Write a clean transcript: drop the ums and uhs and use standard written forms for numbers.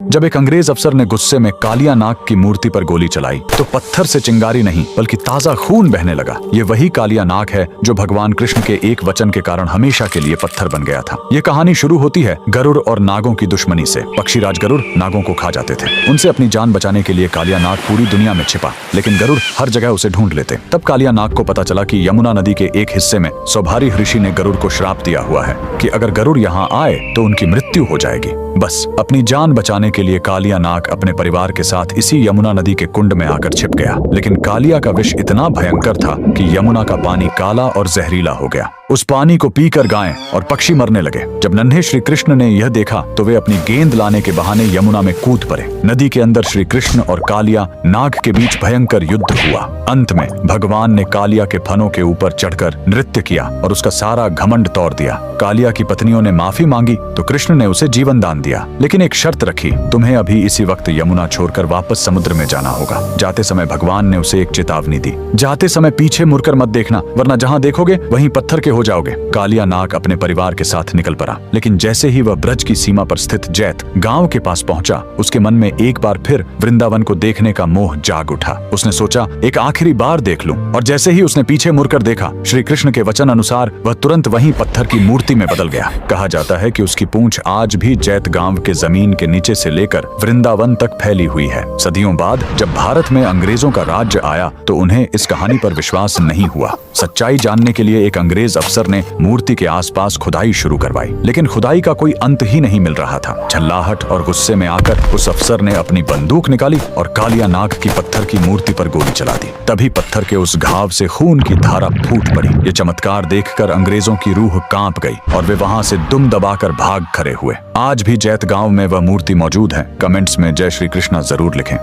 जब एक अंग्रेज अफसर ने गुस्से में कालिया नाग की मूर्ति पर गोली चलाई तो पत्थर से चिंगारी नहीं बल्कि ताजा खून बहने लगा। ये वही कालिया नाग है जो भगवान कृष्ण के एक वचन के कारण हमेशा के लिए पत्थर बन गया था। ये कहानी शुरू होती है गरुड़ और नागों की दुश्मनी से। पक्षीराज गरुड़ नागों को खा जाते थे। उनसे अपनी जान बचाने के लिए कालिया नाग पूरी दुनिया में छिपा, लेकिन गरुड़ हर जगह उसे ढूंढ लेते। तब कालिया नाग को पता चला कि यमुना नदी के एक हिस्से में सौभारी ऋषि ने गरुड़ को श्राप दिया हुआ है कि अगर गरुड़ यहाँ आए तो उनकी मृत्यु हो जाएगी। बस अपनी जान बचाने के लिए कालिया नाग अपने परिवार के साथ इसी यमुना नदी के कुंड में आकर छिप गया। लेकिन कालिया का विष इतना भयंकर था कि यमुना का पानी काला और जहरीला हो गया। उस पानी को पीकर गायें और पक्षी मरने लगे। जब नन्हे श्री कृष्ण ने यह देखा तो वे अपनी गेंद लाने के बहाने यमुना में कूद पड़े। नदी के अंदर श्री कृष्ण और कालिया नाग के बीच भयंकर युद्ध हुआ। अंत में भगवान ने कालिया के फनों के ऊपर चढ़कर नृत्य किया और उसका सारा घमंड तोड़ दिया। कालिया की पत्नियों ने माफी मांगी तो कृष्ण ने उसे जीवन दान दिया, लेकिन एक शर्त रखी, तुम्हें अभी इसी वक्त यमुना छोड़कर वापस समुद्र में जाना होगा। जाते समय भगवान ने उसे एक चेतावनी दी, जाते समय पीछे मुड़कर मत देखना, वरना जहाँ देखोगे वहीं पत्थर के हो जाओगे। कालिया नाग अपने परिवार के साथ निकल पड़ा, लेकिन जैसे ही वह ब्रज की सीमा पर स्थित जैत गांव के पास पहुंचा, उसके मन में एक बार फिर वृंदावन को देखने का मोह जाग उठा। उसने सोचा एक आखिरी बार देख लूं, और जैसे ही उसने पीछे मुड़कर देखा, श्री कृष्ण के वचन अनुसार वह तुरंत वहीं पत्थर की मूर्ति में बदल गया। कहा जाता है कि उसकी पूंछ आज भी जैत गांव के जमीन के नीचे से लेकर वृंदावन तक फैली हुई है। सदियों बाद जब भारत में अंग्रेजों का राज्य आया तो उन्हें इस कहानी पर विश्वास नहीं हुआ। सच्चाई जानने के लिए एक अंग्रेज अफसर ने मूर्ति के आसपास खुदाई शुरू करवाई, लेकिन खुदाई का कोई अंत ही नहीं मिल रहा था। झल्लाहट और गुस्से में आकर उस अफसर ने अपनी बंदूक निकाली और कालिया नाग की पत्थर की मूर्ति पर गोली चला दी। तभी पत्थर के उस घाव से खून की धारा फूट पड़ी। ये चमत्कार देखकर अंग्रेजों की रूह कांप गई और वे वहां से दुम दबाकर भाग खड़े हुए। आज भी जैत गांव में वह मूर्ति मौजूद है। कमेंट्स में जय श्री कृष्णा जरूर लिखें।